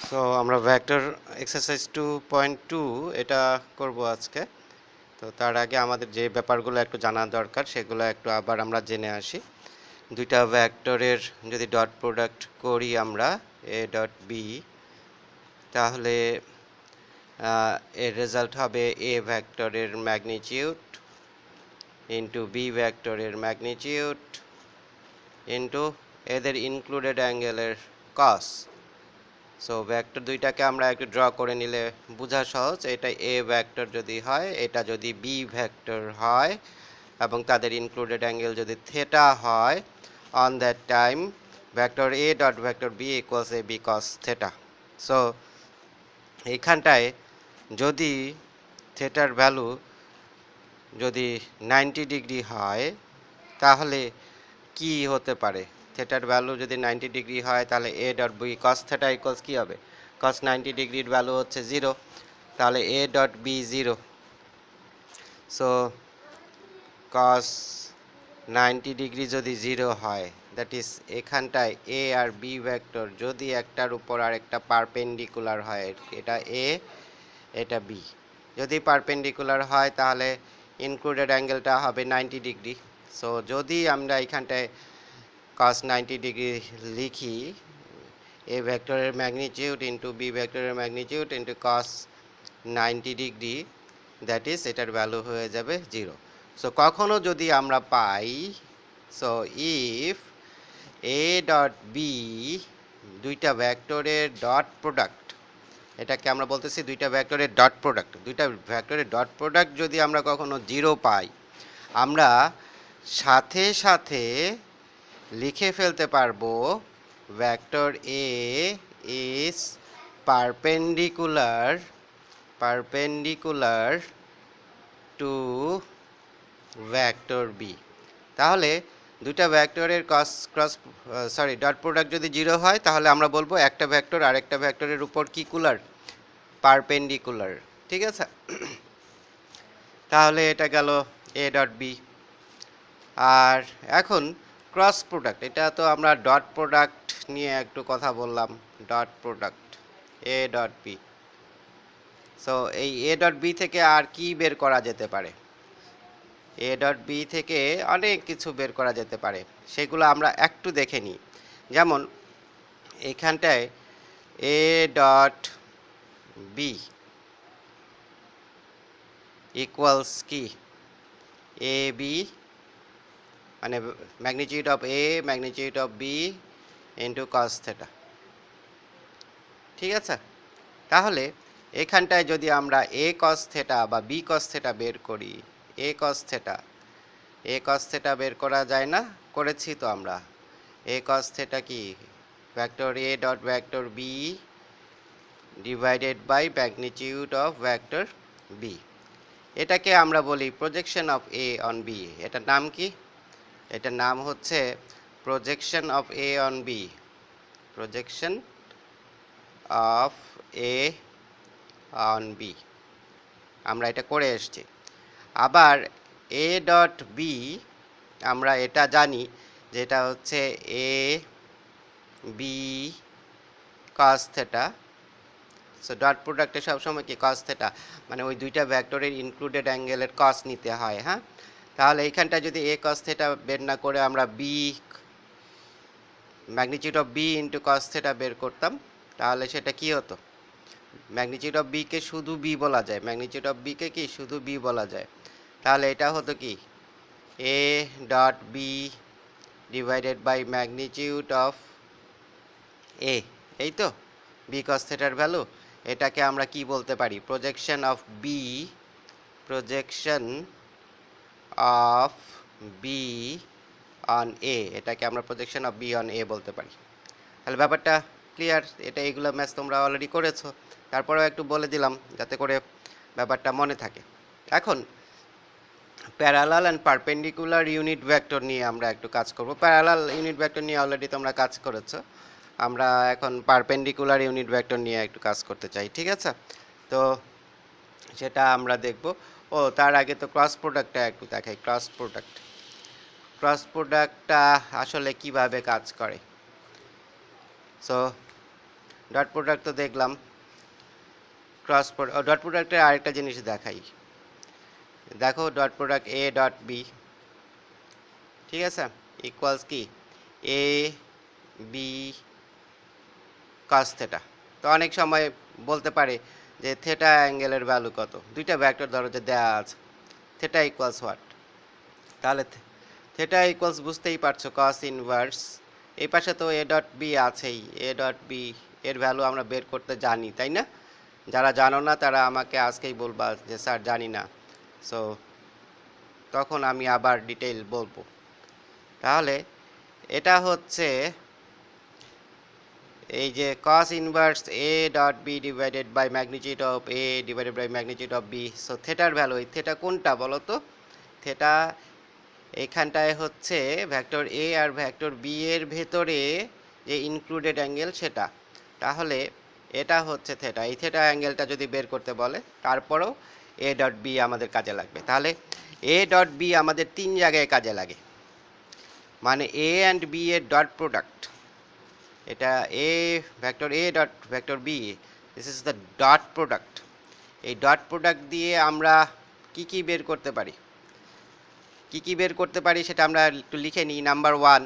So আমরা vector exercise 2.2 এটা করব আজকে। তো তার আগে আমাদের যে ব্যাপারগুলো একটু জানা দরকার সেগুলো একটু আবার আমরা জেনে আসি। দুইটা ভেক্টরের যদি ডট প্রোডাক্ট করি আমরা এ ডট বি, তাহলে এর রেজাল্ট হবে এ ভেক্টরের ম্যাগনিটিউড ইন্টু বি ভেক্টরের ম্যাগনিটিউড ইন্টু এদের ইনক্লুডেড অ্যাঙ্গেলের কস। সো ভেক্টর দুইটাকে আমরা একটু ড্র করে নিলে বোঝা সহজ। এটা এ ভেক্টর যদি হয়, এটা যদি বি ভেক্টর হয় এবং তাদের ইনক্লুডেড অ্যাঙ্গেল যদি থেটা হয়, on that time vector A dot vector B equals A B cos theta. So এইখানটায় যদি থেটার ভ্যালু যদি 90 ডিগ্রি হয় তাহলে কি হতে পারে? থেটার ভ্যালু যদি 90 ডিগ্রি হয় তাহলে A dot B cos theta equals কী হবে? কস 90 ডিগ্রির ভ্যালু হচ্ছে 0, তাহলে A dot B 0। So cos 90 degree যদি 0 হয়, দ্যাট ইজ এখানটায় এ আর বি ভেক্টর যদি একটার উপর আর একটা পারপেন্ডিকুলার হয়, এটা এ এটা বি, যদি পারপেন্ডিকুলার হয় তাহলে ইনক্লুডেড অ্যাঙ্গেলটা হবে 90 ডিগ্রি। সো যদি আমরা এখানটায় cos 90 ডিগ্রি লিখি, এ ভেক্টরের ম্যাগনিটিউড ইন্টু বি ভেক্টরের magnitude into cos 90 degree, that is এটার ভ্যালু হয়ে যাবে 0। সো কখনো যদি আমরা পাই, so if A dot B দুইটা ভেক্টরের ডট প্রোডাক্ট, এটাকে আমরা বলতেছি দুইটা ভেক্টরের ডট প্রোডাক্ট, দুইটা ভেক্টরের ডট প্রোডাক্ট যদি আমরা কখনো 0 পাই, আমরা সাথে সাথে লিখে ফেলতে পারবো vector A is perpendicular to vector B. তাহলে দুইটা ভেক্টরের ডট প্রোডাক্ট যদি 0 হয় তাহলে আমরা বলবো একটা ভেক্টর আরেকটা ভেক্টরের উপর কি কুলার? পারপেন্ডিকুলার। ঠিক আছে? তাহলে এটা গেল এ ডট বি। আর এখন ক্রস প্রোডাক্ট, এটা তো আমরা ডট প্রোডাক্ট নিয়ে একটু কথা বললাম। Dot product A dot B. So এই এ ডট বি থেকে আর কি বের করা যেতে পারে? এ ডট বি থেকে অনেক কিছু বের করা যেতে পারে, সেগুলো আমরা একটু দেখে নিই। যেমন এখানটায় এ ডট বি ইকুয়ালস কি? এ বি মানে magnitude of A magnitude of B into cos theta. ঠিক আছে? তাহলে এখানটায় যদি আমরা এ কস থেটা বা বি কস থেটা বের করি, এ কস থেটা বের করা যায় না? করেছি তো আমরা। এ কস থেটা কি? Vector A dot vector B divided by magnitude of vector B. এটাকে আমরা বলি projection of A on B. এটার নাম কি? এটার নাম হচ্ছে projection of A on B. Projection of A on B আমরা এটা করে এসেছি। আবার এ ডট বি আমরা এটা জানি যেটা হচ্ছে A B cos theta. So dot প্রোডাক্টে সবসময় কি কস থেটা, মানে ওই দুইটা ভেক্টরের ইনক্লুডেড অ্যাঙ্গেলের কস নিতে হয়। হ্যাঁ, তাহলে এইখানটা যদি এ কস থেটা বের না করে আমরা B magnitude of B into cos theta বের করতাম, তাহলে সেটা কি হতো? ম্যাগনিটিউড অফ বিকে শুধু বি বলা যায়, ম্যাগনিটিউড অফ বিকে কি শুধু বি বলা যায়। তাহলে এটা হতো কি? A dot B divided by magnitude of A, এই তো বি কস থেটার ভ্যালু। এটাকে আমরা কি বলতে পারি? Projection of B, projection of B on A, এটাকে আমরা projection of B on A বলতে পারি। তাহলে ব্যাপারটা ক্লিয়ার? এটা এইগুলো ম্যাথ তোমরা অলরেডি করেছো, তারপরেও একটু বলে দিলাম যাতে করে ব্যাপারটা মনে থাকে। এখন parallel and perpendicular unit vector নিয়ে আমরা একটু কাজ করব। প্যারালাল ইউনিট ভেক্টর নিয়ে অলরেডি তোমরা কাজ করেছো, আমরা এখন পারপেন্ডিকুলার ইউনিট ভেক্টর নিয়ে একটু কাজ করতে চাই। ঠিক আছে? তো সেটা আমরা দেখব। ও তার আগে তো ক্রস প্রোডাক্টটা একটু দেখাই। ক্রস প্রোডাক্টটা আসলে কিভাবে কাজ করে। সো ডট প্রোডাক্ট তো দেখলাম, ক্রস ডট প্রোডাক্টের আরেকটা জিনিস দেখাই। দেখো dot product A dot B, ঠিক আছে, ইকুয়ালস কি এ বি কস থেটা। তো অনেক সময় বলতে পারে যে থেটা অ্যাঙ্গেলের ভ্যালু কত, দুইটা ভেক্টর ধরো যে দেয়া আছে, থেটা ইকুয়ালস হোয়াট, তাহলে থেটা ইকুয়ালস বুঝতেই পারছো কস ইনভার্স, এই পাশে তো এ ডট বি আছেই, এ ডট বি এর ভ্যালু আমরা বের করতে জানি, তাই না? যারা জানো না তারা আমাকে আজকেই বলবা যে স্যার জানি না, সো তখন আমি আবার ডিটেইল বলবো। তাহলে এটা হচ্ছে এই যে cos inverse a dot B divided by magnitude of a divided by magnitude of b। So থেটার ভ্যালু, এই থেটা কোনটা বলো তো? থেটা এইখানটায় হচ্ছে ভেক্টর a আর ভেক্টর b এর ভেতরে যে ইনক্লুডেড অ্যাঙ্গেল সেটা। তাহলে এটা হচ্ছে থেটা, এই থেটা অ্যাঙ্গেলটা যদি বের করতে বলে তারপরেও a ডট b আমাদের কাজে লাগবে। তাহলে a ডট b আমাদের তিন জায়গায় কাজে লাগে, মানে a অ্যান্ড b এর ডট প্রোডাক্ট, এটা a vector a dot vector b, this is the dot product. এই ডট প্রোডাক্ট দিয়ে আমরা কি কি বের করতে পারি, কি কি বের করতে পারি সেটা আমরা একটু লিখে নিই। নাম্বার 1,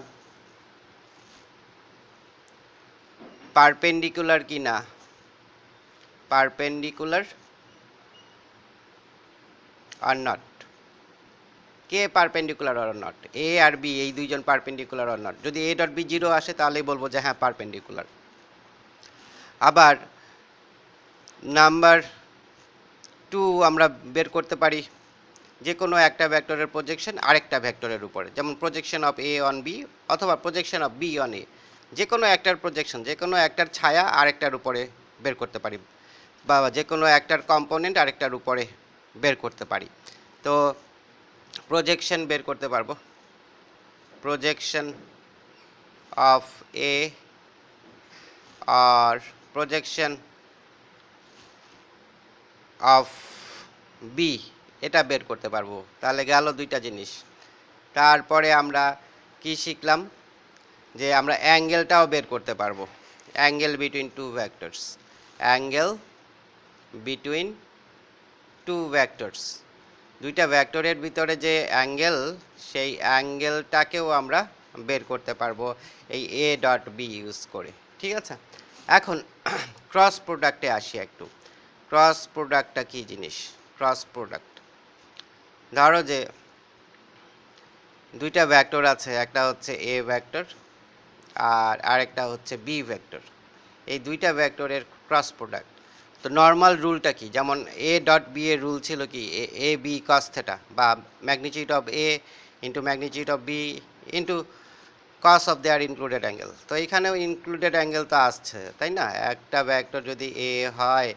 পারপেন্ডিকুলার কি না, পারপেন্ডিকুলার আর নট, কে পারপেন্ডিকুলার অর নট, এ আর বি এই দুইজন পারপেন্ডিকুলার অর নট। যদি এ ডট বি 0 আসে তাহলেই বলবো যে হ্যাঁ পারপেন্ডিকুলার। আবার নাম্বার 2 আমরা বের করতে পারি যে কোনো একটা ভেক্টরের প্রজেকশন আরেকটা ভেক্টরের উপরে, যেমন projection of A on B অথবা projection of B on A, যে কোনো একটার প্রজেকশন, যে কোনো একটার ছায়া আরেকটার উপরে বের করতে পারি, বা যে কোনো একটার কম্পোনেন্ট আরেকটার উপরে বের করতে পারি। তো প্রজেকশন বের করতে পারবো, প্রজেকশন অফ এ আর প্রজেকশন অফ বি, এটা বের করতে পারবো। তাহলে গেল দুইটা জিনিস। তারপরে আমরা কি শিখলাম, যে আমরা অ্যাঙ্গেলটাও বের করতে পারবো, angle between two vectors, angle between two vectors, দুইটা ভেক্টরের ভিতরে যে অ্যাঙ্গেল, সেই অ্যাঙ্গেলটাকেও আমরা বের করতে পারবো এই এ ডট বি ইউজ করে, ঠিক আছে। এখন ক্রস প্রোডাক্টে আসি একটু। ক্রস প্রোডাক্টটা কি জিনিস? ক্রস প্রোডাক্ট, ধরো যে দুইটা ভেক্টর আছে, একটা হচ্ছে এ ভেক্টর আর আরেকটা হচ্ছে বি ভেক্টর, এই দুইটা ভেক্টরের ক্রস প্রোডাক্ট। তো নর্মাল রুলটা কি, যেমন এ ডট বি এর রুল ছিল কি এ বি কস থেটা, বা magnitude of A into magnitude of B into cos of their included angle. তো এখানেও ইনক্লুডেড অ্যাঙ্গেল তো আসছে, তাই না? একটা ভেক্টর যদি এ হয়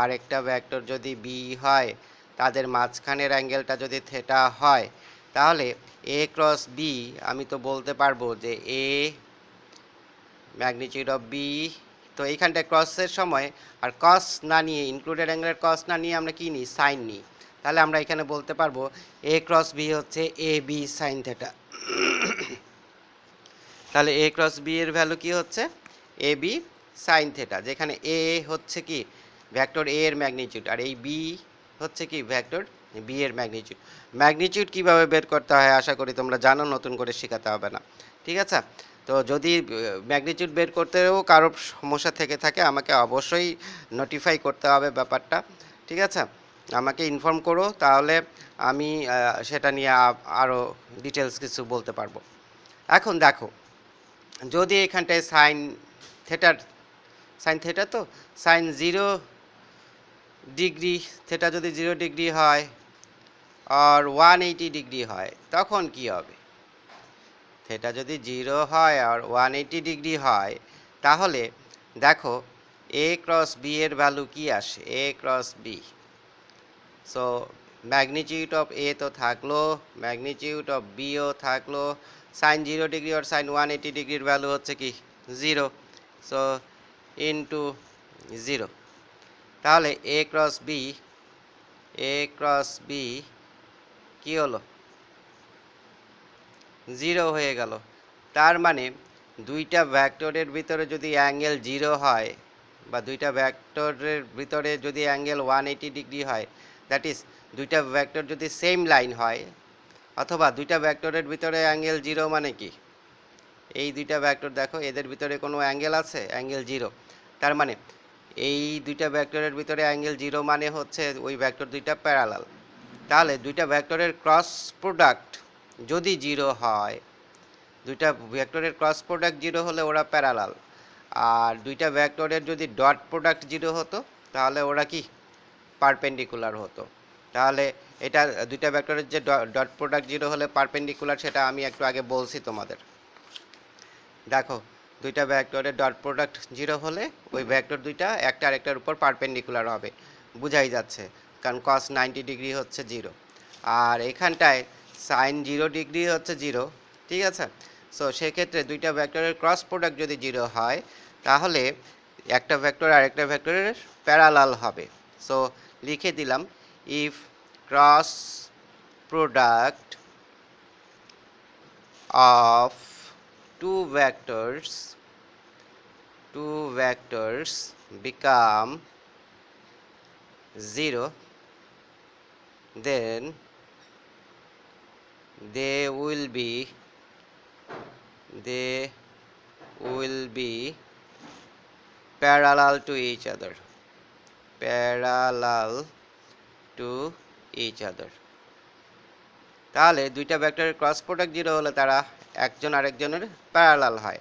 আর একটা ভেক্টর যদি বি হয়, তাদের মাঝখানের অ্যাঙ্গেলটা যদি থেটা হয়, তাহলে এ ক্রস বি আমি তো বলতে পারবো যে এ ম্যাগনিটিউড অফ বি। তো এইখানটায় ক্রসের সময় আর কস না নিয়ে, ইনক্লুডেড অ্যাঙ্গেলের কস না নিয়ে আমরা কি নিই, সাইন নিই। তাহলে আমরা এখানে বলতে পারবো এ ক্রস বি হচ্ছে এ বি সাইন থেটা। তাহলে এ ক্রস বি এর ভ্যালু কি হচ্ছে এ বি সাইন থেটা, যেখানে এ হচ্ছে কি ভেক্টর এ এর ম্যাগনিটিউড আর এই বি হচ্ছে কি ভেক্টর বি এর ম্যাগনিটিউড। ম্যাগনিটিউড কিভাবে বের করতে হয় আশা করি তোমরা জানো, নতুন করে শেখাতে হবে না, ঠিক আছে। তো যদি ম্যাগনিটিউড বের করতেও কারো সমস্যা থেকে থাকে আমাকে অবশ্যই নোটিফাই করতে হবে ব্যাপারটা, ঠিক আছে, আমাকে ইনফর্ম করো, তাহলে আমি সেটা নিয়ে আরও ডিটেলস কিছু বলতে পারবো। এখন দেখো, যদি এখানটায় সাইন থেটার, সাইন থেটা তো সাইন 0 ডিগ্রি, থেটা যদি 0 ডিগ্রি হয় আর 180 ডিগ্রি হয়, তখন কি হবে? থেটা যদি 0 হয় আর 180 ডিগ্রি হয়, তাহলে দেখো এ ক্রস বি এর ভ্যালু কি আসে, A cross B. So magnitude of A তো থাকলো, ম্যাগনিটিউড অফ বিও থাকলো, সাইন 0 ডিগ্রি আর সাইন 180 ডিগ্রির ভ্যালু হচ্ছে কি 0, সো ইন্টু 0। তাহলে A cross B, A cross B কি হলো 0 হয়ে গেল। তার মানে দুইটা ভেক্টরের ভিতরে যদি অ্যাঙ্গেল 0 হয়, বা দুইটা ভেক্টরের ভিতরে যদি অ্যাঙ্গেল 180 ডিগ্রি হয়, দ্যাট ইজ দুইটা ভেক্টর যদি সেম লাইন হয়, অথবা দুইটা ভেক্টরের ভিতরে অ্যাঙ্গেল 0 মানে কি, এই দুইটা ভেক্টর দেখো এদের ভিতরে কোনো অ্যাঙ্গেল আছে, অ্যাঙ্গেল 0, তার মানে এই দুইটা ভেক্টরের ভিতরে অ্যাঙ্গেল 0 মানে হচ্ছে ওই ভেক্টর দুইটা প্যারালাল। তাহলে দুইটা ভেক্টরের ক্রস প্রোডাক্ট যদি 0 হয়, দুইটা ভেক্টরের ক্রস প্রোডাক্ট 0 হলে ওরা প্যারালাল। আর দুইটা ভেক্টরের যদি ডট প্রোডাক্ট 0 হতো তাহলে ওরা কি পারপেন্ডিকুলার হতো। তাহলে এটা দুইটা ভেক্টরের যে ডট প্রোডাক্ট 0 হলে পারপেন্ডিকুলার, সেটা আমি একটু আগে বলছি তোমাদের। দেখো দুইটা ভেক্টরের ডট প্রোডাক্ট 0 হলে ওই ভেক্টর দুইটা একটা আরেকটার উপর পারপেন্ডিকুলার হবে, বুঝাই যাচ্ছে, কারণ cos 90 ডিগ্রি হচ্ছে 0, আর এখানটায় sin 0 ডিগ্রি হচ্ছে 0, ঠিক আছে। সো সেক্ষেত্রে দুইটা ভেক্টরের ক্রস প্রোডাক্ট যদি 0 হয় তাহলে একটা ভেক্টর আরেকটা ভেক্টরের প্যারালাল হবে। সো লিখে দিলাম, if cross product of two vectors become 0, then they will be parallel to each other, তাহলে দুইটা ভেক্টরের ক্রস প্রোডাক্ট 0 হলে তারা একজন আরেকজনের প্যারালাল হয়,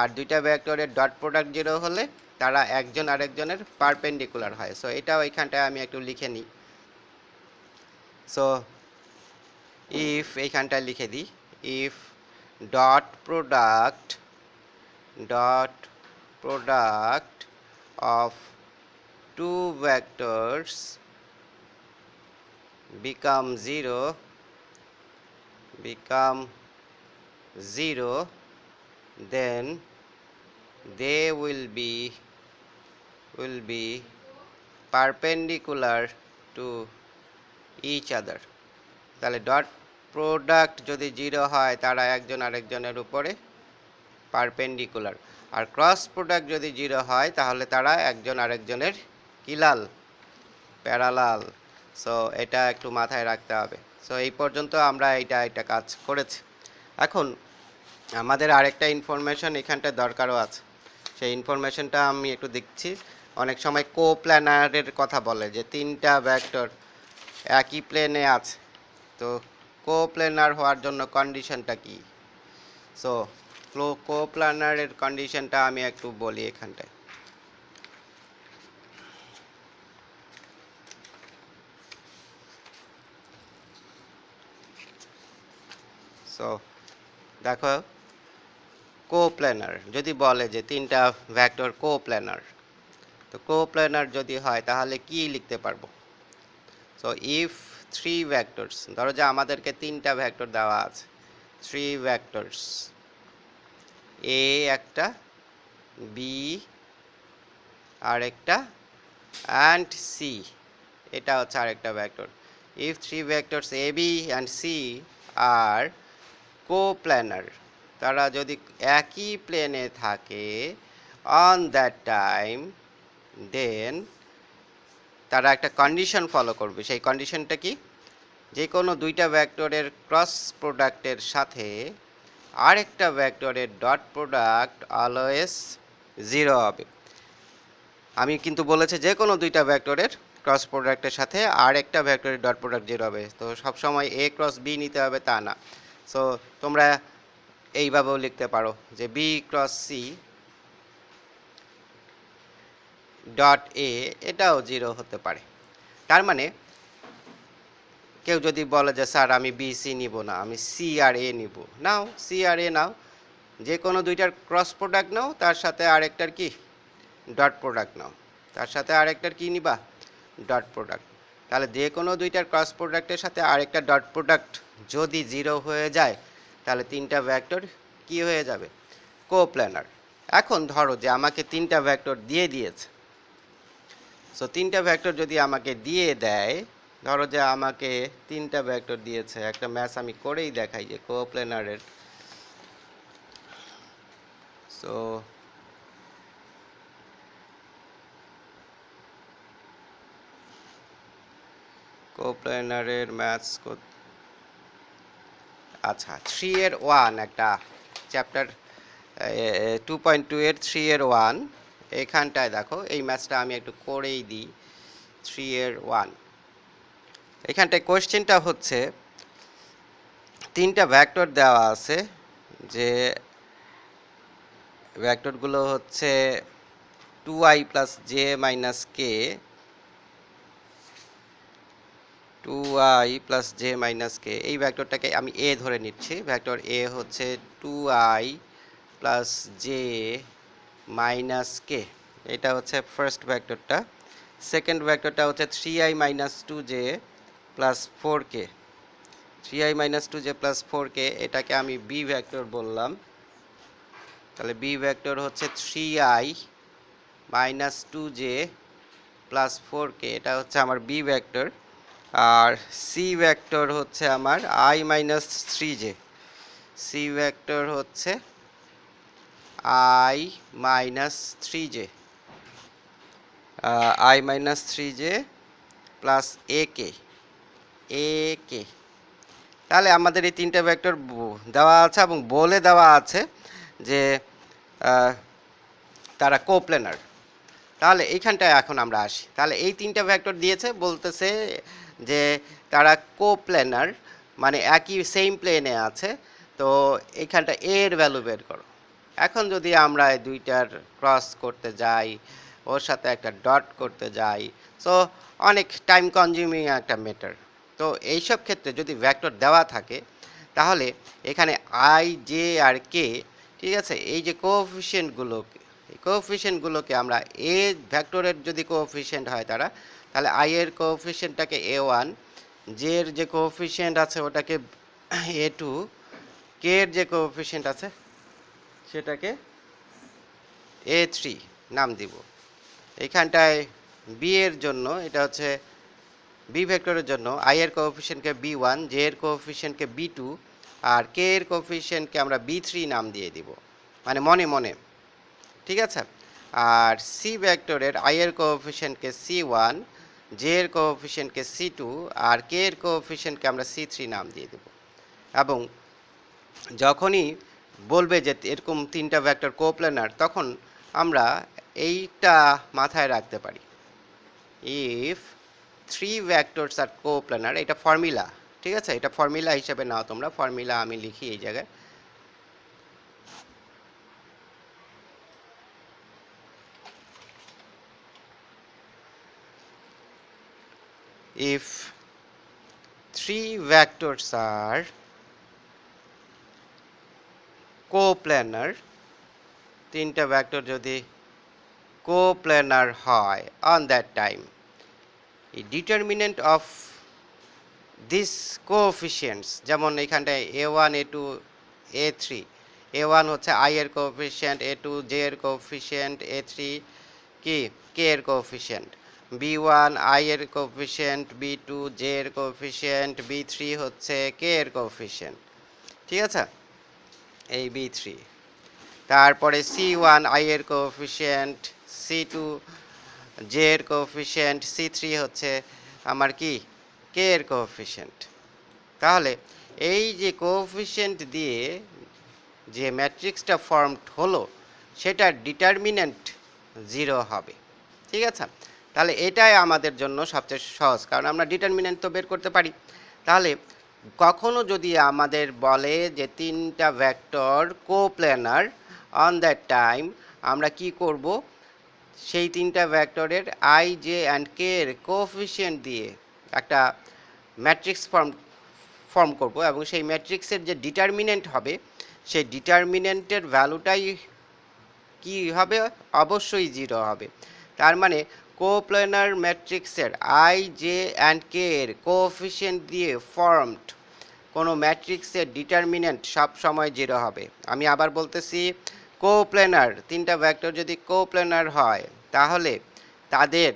আর দুইটা ভেক্টরের ডট প্রোডাক্ট 0 হলে তারা একজন আরেকজনের পারপেন্ডিকুলার হয়। সো এটাও এইখানটায় আমি একটু লিখে নিই। সো ইফ এইখানটায় লিখে দিই, if dot product of two vectors become 0, then they will be perpendicular to each other। তাহলে ডট প্রোডাক্ট যদি 0 হয় তারা একজন আরেকজনের উপরে পারপেন্ডিকুলার, আর ক্রস প্রোডাক্ট যদি 0 হয় তাহলে তারা একজন আরেকজনের কিলাল, প্যারালাল। সো এটা একটু মাথায় রাখতে হবে। সো এই পর্যন্ত আমরা এটা কাজ করেছি। এখন আমাদের আরেকটা ইনফরমেশন এখানটা দরকারও আছে, সেই ইনফরমেশনটা আমি একটু দেখছি। অনেক সময় কোপ্ল্যানারের কথা বলে যে তিনটা ভেক্টর একই প্লেনে আছে, তো কোপ্ল্যানার হওয়ার জন্য কন্ডিশনটা কি। সো কোপ্ল্যানারের কন্ডিশনটা আমি একটু বলি এখানটায়। সো দেখো কোপ্ল্যানার যদি বলে যে তিনটা ভেক্টর কোপ্ল্যানার, তো কোপ্ল্যানার যদি হয় তাহলে কি লিখতে পারবো। সো ইফ থ্রি ভেক্টরস, ধরো যে আমাদেরকে তিনটা ভেক্টর দেওয়া আছে, থ্রি ভেক্টরস, এ একটা, বি আর একটা, অ্যান্ড সি, এটা হচ্ছে আরেকটা vector. If three vectors A B and C are coplanar, তারা যদি একই প্লেনে থাকে অন দ্যাট টাইম, দেন তারা একটা কন্ডিশন ফলো করবে। সেই কন্ডিশনটা কি, যে কোনো দুইটা ভেক্টরের ক্রস প্রোডাক্টের সাথে আরেকটা ভেক্টরের ডট প্রোডাক্ট অলওয়েজ 0 হবে। আমি কিন্তু বলেছি যে কোনো দুইটা ভেক্টরের ক্রস প্রোডাক্টের সাথে আরেকটা ভেক্টরের ডট প্রোডাক্ট 0 হবে, তো সবসময় এ ক্রস বি নিতে হবে তা না। সো তোমরা এইভাবেও লিখতে পারো যে B cross C dot A, এটাও 0 হতে পারে। তার মানে কেউ যদি বলে যে স্যার আমি বি সি নিব না, আমি সি আর এ নিব, নাও সি আর এ নাও, যে কোনো দুইটার ক্রস প্রোডাক্ট নাও, তার সাথে আরেকটার কি ডট প্রোডাক্ট নাও, তার সাথে আরেকটার কি নিবা ডট প্রোডাক্ট। তাহলে যে কোনো দুইটার ক্রস প্রোডাক্টের সাথে আরেকটা ডট প্রোডাক্ট যদি 0 হয়ে যায় তাহলে তিনটা ভেক্টর কি হয়ে যাবে, কোপ্ল্যানার। এখন ধরো যে আমাকে তিনটা ভেক্টর দিয়ে দিয়েছে। সো তিনটা ভেক্টর যদি আমাকে দিয়ে দেয়, ধরো যে আমাকে তিনটা ভেক্টর দিয়েছে, একটা ম্যাচ আমি করেই দেখাই যে কোপ্ল্যানারের। সো কোপ্ল্যানারের ম্যাথস আচ্ছা 3 এর 1 একটা চ্যাপ্টার 2.2 এর 3 এর 1 এখানটায় দেখো এই ম্যাথসটা আমি একটু করেই দিই 3 এর 1 এখানটায় কোশ্চেনটা হচ্ছে তিনটা ভেক্টর দেওয়া আছে যে ভেক্টরগুলো হচ্ছে 2i প্লাস জে মাইনাস কে 2i প্লাস জে মাইনাস কে এই ভেক্টরটাকে আমি এ ধরে নিচ্ছি ভেক্টর এ হচ্ছে 2i প্লাস জে মাইনাস কে এটা হচ্ছে ফার্স্ট ভেক্টরটা সেকেন্ড ভেক্টরটা হচ্ছে 3i minus 2j plus 4k 3i minus 2j plus 4k এটাকে আমি বি ভেক্টর বললাম তাহলে বি ভেক্টর হচ্ছে 3i minus 2j plus 4k এটা হচ্ছে আমার বি ভেক্টর আর সি ভেক্টর হচ্ছে আমার i minus 3j C vector হচ্ছে i minus 3j i minus 3j plus ak তাহলে আমাদের এই তিনটা ভেক্টর দেওয়া আছে এবং বলে দেওয়া আছে যে তারা কোপ্ল্যানার তাহলে এইখানটায় এখন আমরা আসি তাহলে এই তিনটা ভেক্টর দিয়েছে বলতেছে যে তারা কোপ্ল্যানার মানে একই সেম প্লেনে আছে তো এইখানটা এর ভ্যালু বের করো এখন যদি আমরা এই দুইটার ক্রস করতে যাই ওর সাথে একটা ডট করতে যাই সো অনেক টাইম কনজিউমিং একটা ম্যাটার তো এইসব ক্ষেত্রে যদি ভেক্টর দেওয়া থাকে তাহলে এখানে আই জে আর কে ঠিক আছে এই যে কোএফিসিয়েন্টগুলোকে আমরা এ ভেক্টরের যদি কোএফিসিয়েন্ট হয় তারা তাহলে আই এর কোএফিসিয়েন্টটাকে a1 জে এর যে কোএফিসিয়েন্ট আছে ওটাকে a2 কে এর যে কোএফিসিয়েন্ট আছে সেটাকে a3 নাম দিব এইখানটায় বি এর জন্য এটা হচ্ছে বি ভেক্টরের জন্য আই এর কোএফিসিয়েন্টকে b1 জে এর কোএফিসিয়েন্টকে b2 আর কে এর কোএফিসিয়েন্টকে আমরা b3 নাম দিয়ে দিব মানে মনে মনে ঠিক আছে আর সি ভেক্টরের আই এর কোএফিসিয়েন্টকে c1 জে এর কোএফিসিয়েন্টকে c2 আর কে এর কোএফিসিয়েন্টকে আমরা c3 নাম দিয়ে দেব এবং যখনই বলবে যে এরকম তিনটা ভেক্টর কোপ্ল্যানার তখন আমরা এইটা মাথায় রাখতে পারি ইফ 3 ভেক্টরস আর কোপ্ল্যানার এটা ফর্মুলা ঠিক আছে এটা ফর্মুলা হিসেবে নাও তোমরা ফর্মুলা আমি লিখি এই জায়গায় if 3 vectors are coplanar তিনটা ভেক্টর যদি coplanar হয় on that time the determinant of this coefficients যেমন এখানটায় a1 a2 a3 a1 হচ্ছে i এর কোএফিসিয়েন্ট a2 j এর কোএফিসিয়েন্ট a3 কি k এর কোএফিসিয়েন্ট b1 i এর কোএফিসিয়েন্ট b2 j এর কোএফিসিয়েন্ট b3 হচ্ছে k এর কোএফিসিয়েন্ট ঠিক আছে এই b3 তারপরে c1 i এর কোএফিসিয়েন্ট c2 j এর কোএফিসিয়েন্ট c3 হচ্ছে আমার কি k এর কোএফিসিয়েন্ট তাহলে এই যে কোএফিসিয়েন্ট দিয়ে যে ম্যাট্রিক্সটা ফর্মড হলো সেটার ডিটারমিনেন্ট 0 হবে ঠিক আছে তাহলে এটাই আমাদের জন্য সবচেয়ে সহজ কারণ আমরা ডিটারমিনেন্ট তো বের করতে পারি তাহলে কখনো যদি আমাদের বলে যে তিনটা ভেক্টর কোপ্ল্যানার অন দ্যাট টাইম আমরা কি করব সেই তিনটা ভেক্টরের আই জে অ্যান্ড কে এর কোএফিসিয়েন্ট দিয়ে একটা ম্যাট্রিক্স ফর্ম করব এবং সেই ম্যাট্রিক্সের যে ডিটারমিনেন্ট হবে সেই ডিটারমিনেন্টের ভ্যালুটাই কি হবে অবশ্যই 0 হবে তার মানে কোপ্ল্যানার ম্যাট্রিক্সের আই জে অ্যান্ড কে এর কোএফিসিয়েন্ট দিয়ে ফর্মড কোনো ম্যাট্রিক্সের ডিটারমিনেন্ট সব সময় 0 হবে আমি আবার বলতেছি কোপ্ল্যানার তিনটা ভেক্টর যদি কোপ্ল্যানার হয় তাহলে তাদের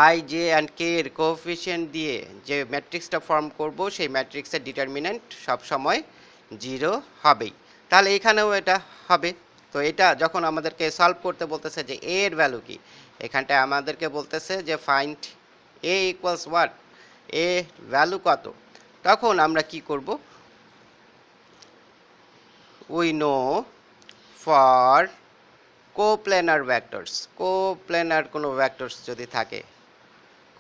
আই জে অ্যান্ড কে এর কোএফিসিয়েন্ট দিয়ে যে ম্যাট্রিক্সটা ফর্ম করব সেই ম্যাট্রিক্সের ডিটারমিনেন্ট সব সময় 0 হবেই তাহলে এখানেও এটা হবে তো এটা যখন আমাদেরকে সলভ করতে বলতেছে যে a এর ভ্যালু কি এখানটায় আমাদেরকে বলতেছে যে find a equals what a value কত, তখন আমরা কি করব, উই নো ফর কোপ্লেনার ভেক্টরস, কোপ্লেনার কোনো ভেক্টরস যদি থাকে,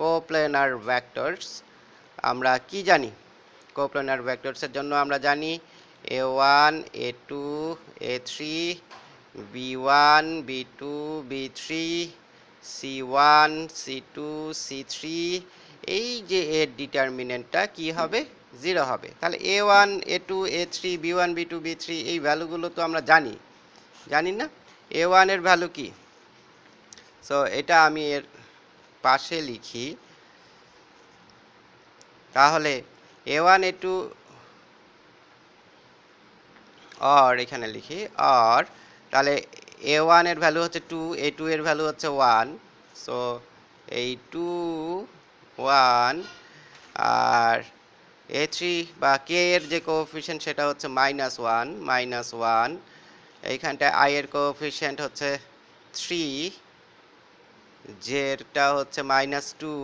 কোপ্লেনার ভেক্টরস আমরা কি জানি, কোপ্লেনার ভেক্টরসের জন্য আমরা জানি a1 a2 a3 b1 b2 b3 c1 c2 c3, এই যে এর ডিটারমিনেন্টটা কি হবে, 0 হবে। তাহলে a1 a2 a3 b1 b2 b3 এই ভ্যালুগুলো তো আমরা জানি, জানি না, a1 এর ভ্যালু কি, সো এটা আমি এর পাশে লিখি, তাহলে a1 a2 আর এখানে লিখি আর, তাহলে a1 এর ভ্যালু হচ্ছে 2, a2 এর ভ্যালু হচ্ছে 1, সো এই 2 1 আর a3 বা k এর যে কোএফিশিয়েন্ট সেটা হচ্ছে -1, এইখানটায় i এর কোএফিশিয়েন্ট হচ্ছে 3, যেটা হচ্ছে -2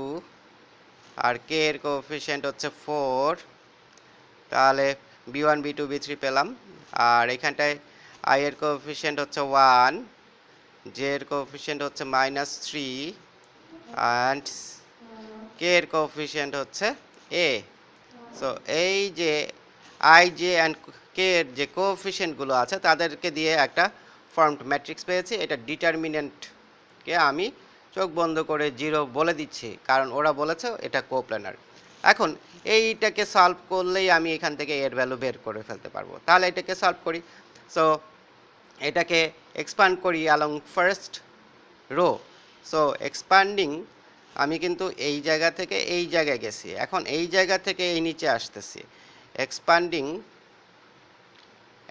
আর k এর কোএফিশিয়েন্ট হচ্ছে 4, তাহলে b1 b2 b3 পেলাম। আর এখানটায় i এর কোএফিশিয়েন্ট হচ্ছে 1, j এর কোএফিশিয়েন্ট হচ্ছে -3 অ্যান্ড k এর কোএফিশিয়েন্ট হচ্ছে a। সো এই যে i j অ্যান্ড k এর যে কোএফিশিয়েন্টগুলো আছে তাদেরকে দিয়ে একটা ফর্মড ম্যাট্রিক্স পেয়েছি। এটা ডিটারমিনেন্টকে আমি চোখ বন্ধ করে 0 বলে দিচ্ছি, কারণ ওরা বলেছে এটা কোপ্ল্যানার। এখন এইটাকে সলভ করলেই আমি এখান থেকে এর ভ্যালু বের করে ফেলতে পারবো। তাহলে এটাকে সলভ করি, সো এটাকে এক্সপ্যান্ড করি along first row. So expanding, আমি কিন্তু এই জায়গা থেকে এই জায়গায় গেছি, এখন এই জায়গা থেকে এই নিচে আসতেছি, এক্সপ্যান্ডিং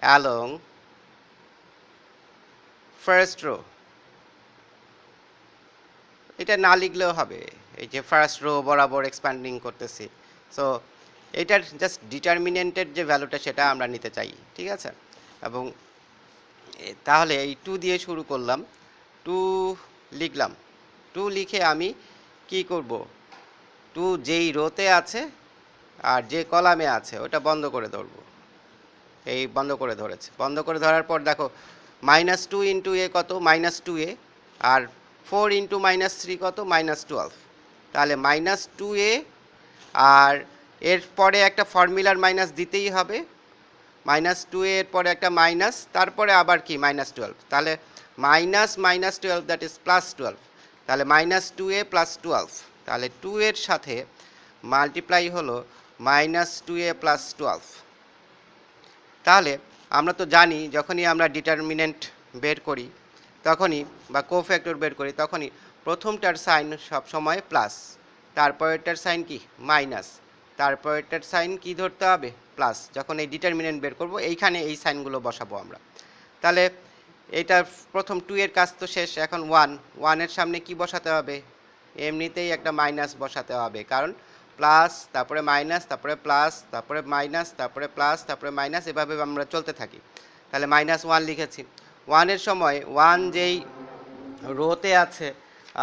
অ্যালং ফার্স্ট রো, এটা না লিখলেও হবে, এই যে ফার্স্ট রো বরাবর এক্সপ্যান্ডিং করতেছি। সো এটার জাস্ট ডিটারমিনেন্টের যে ভ্যালুটা সেটা আমরা নিতে চাই, ঠিক আছে। এবং তাহলে এই 2 দিয়ে শুরু করলাম, 2 লিখলাম, 2 লিখে আমি কি করব, 2 যেই রোতে আছে আর যে কলামে আছে ওটা বন্ধ করে ধরবো, এই বন্ধ করে ধরেছে, বন্ধ করে ধরার পর দেখো -2 ইন্টু এ কত, -2a, আর 4 ইন্টু -3 কত, -12, তাহলে -2a, আর এর পরে একটা ফর্মুলার মাইনাস দিতেই হবে, -2a এর পরে একটা মাইনাস, তারপরে আবার কি -12, তাহলে -12 দ্যাট ইজ +12, তাহলে -2a + 12, তাহলে 2 এর সাথে মাল্টিপ্লাই হলো -2a + 12। তাহলে আমরা তো জানি যখনই আমরা ডিটারমিনেন্ট বের করি তখনই, বা কোফ্যাক্টর বের করি তখনই প্রথমটার সাইন সবসময় প্লাস, তারপরেরটার সাইন কি মাইনাস, তারপরেরটার সাইন কি ধরতে হবে প্লাস। যখন এই ডিটারমিনেন্ট বের করব এইখানে এই সাইনগুলো বসাবো আমরা। তাহলে এটা প্রথম 2 এর কাজ তো শেষ, এখন 1 এর সামনে কি বসাতে হবে, এমনিতেই একটা মাইনাস বসাতে হবে, কারণ প্লাস তারপরে মাইনাস তারপরে প্লাস তারপরে মাইনাস তারপরে প্লাস তারপরে মাইনাস, এভাবে আমরা চলতে থাকি। তাহলে -1 লিখেছি, 1 এর সময় 1 যেই রোতে আছে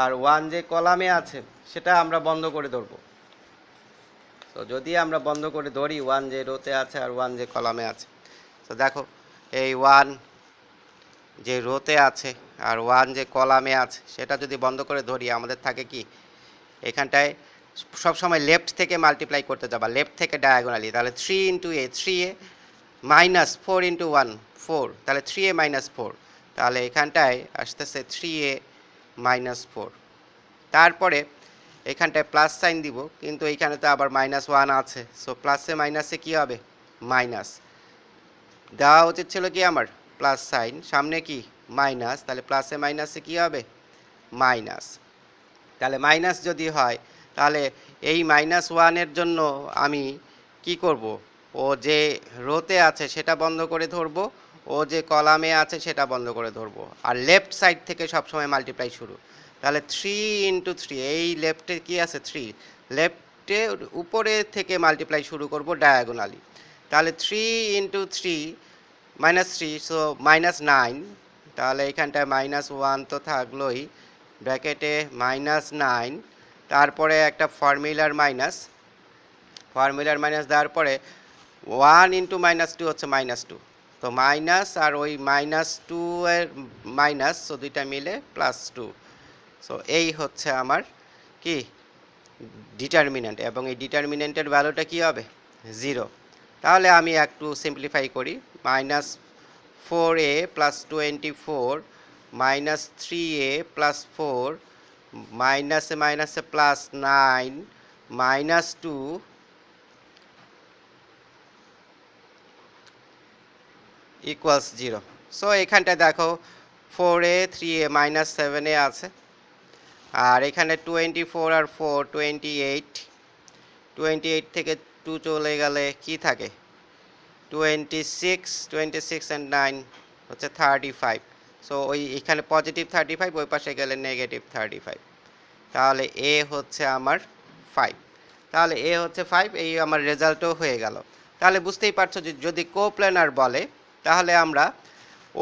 আর 1 যে কলামে আছে সেটা আমরা বন্ধ করে ধরবো। তো যদি আমরা বন্ধ করে ধরি 1 যে রোতে আছে আর 1 যে কলামে আছে, তো দেখো এই 1 যে রোতে আছে আর 1 যে কলামে আছে সেটা যদি বন্ধ করে ধরি আমাদের থাকে কি, এখানটায় সবসময় লেফট থেকে মাল্টিপ্লাই করতে যাবা, লেফট থেকে ডায়াগোনালি, তাহলে 3 ইন্টু এ 3a, -4 ইন্টু 1 4, তাহলে 3a - 4, তাহলে এখানটায় আসতেছে 3a - 4। তারপরে এখানটায় প্লাস সাইন দিব, কিন্তু এইখানে তো আবার -1 আছে, সো প্লাসে মাইনাসে কি হবে মাইনাস, দেওয়া উচিত ছিল কি আমার প্লাস সাইন, সামনে কি মাইনাস, তাহলে প্লাসে মাইনাসে কি হবে মাইনাস। তাহলে মাইনাস যদি হয় তাহলে এই -1 এর জন্য আমি কি করব, ও যে রোতে আছে সেটা বন্ধ করে ধরবো, ও যে কলামে আছে সেটা বন্ধ করে ধরবো, আর লেফট সাইড থেকে সবসময় মাল্টিপ্লাই শুরু। তাহলে 3 ইন্টু 3, এই লেফটে কি আছে 3, লেফটে উপরে থেকে মাল্টিপ্লাই শুরু করব ডায়াগোনালি, তাহলে 3 ইন্টু 3 -3, সো -9, তাহলে এখানটায় -1 তো থাকলোই, ব্র্যাকেটে -9, তারপরে একটা ফর্মুলার মাইনাস, ফর্মুলার মাইনাস দেওয়ার পরে 1 ইন্টু -2 হচ্ছে -2, তো মাইনাস আর ওই -2 এর মাইনাস, সো দুইটা মিলে +2। সো এই হচ্ছে আমার কি ডিটারমিন্যান্ট, এবং এই ডিটারমিন্যান্টের ভ্যালুটা কি হবে 0। তাহলে আমি একটু সিম্পলিফাই করি। -4a + 24 -3a + 4 মাইনাসে মাইনাসে +9 -2 ইকুয়ালস 0। সো এখানটায় দেখো 4a 3a -7a আছে, আর এখানে 24 আর 4 28, 28 থেকে 2 চলে গেলে কি থাকে 26, 26 and 9 হচ্ছে 35। সো ওই এখানে পজিটিভ 35, ওই পাশে গেলে নেগেটিভ 35। তাহলে এ হচ্ছে আমার 5। তাহলে এ হচ্ছে 5, এই আমার রেজাল্টও হয়ে গেল। তাহলে বুঝতেই পারছো যে যদি কোপ্ল্যানার বলে তাহলে আমরা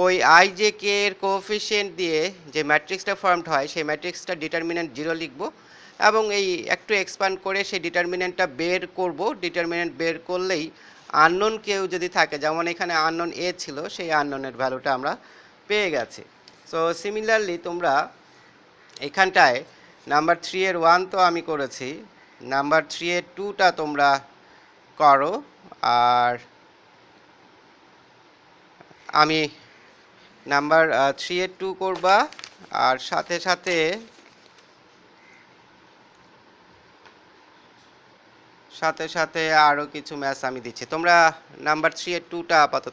ওই আই জে কে এর কোএফিসিয়েন্ট দিয়ে যে ম্যাট্রিক্সটা ফর্মড হয় সেই ম্যাট্রিক্সটা ডিটারমিন্যান্ট 0 লিখব, এবং এই একটু এক্সপ্যান্ড করে সেই ডিটারমিন্যান্টটা বের করব। ডিটারমিন্যান্ট বের করলেই আননোন কেউ যদি থাকে, যেমন এখানে আননোন এ ছিল, সেই আননোনের ভ্যালুটা আমরা পেয়ে গেছি। সো সিমিলারলি তোমরা এখানটায় নাম্বার 3 এর 1 তো আমি করেছি, নাম্বার 3 এর 2টা তোমরা করো, আর আমি নাম্বার 3 এর 2 করবা, আর সাথে সাথে আরও কিছু ম্যাথস আমি দিচ্ছি। তোমরা নাম্বার 3 এর 2টা আপাতত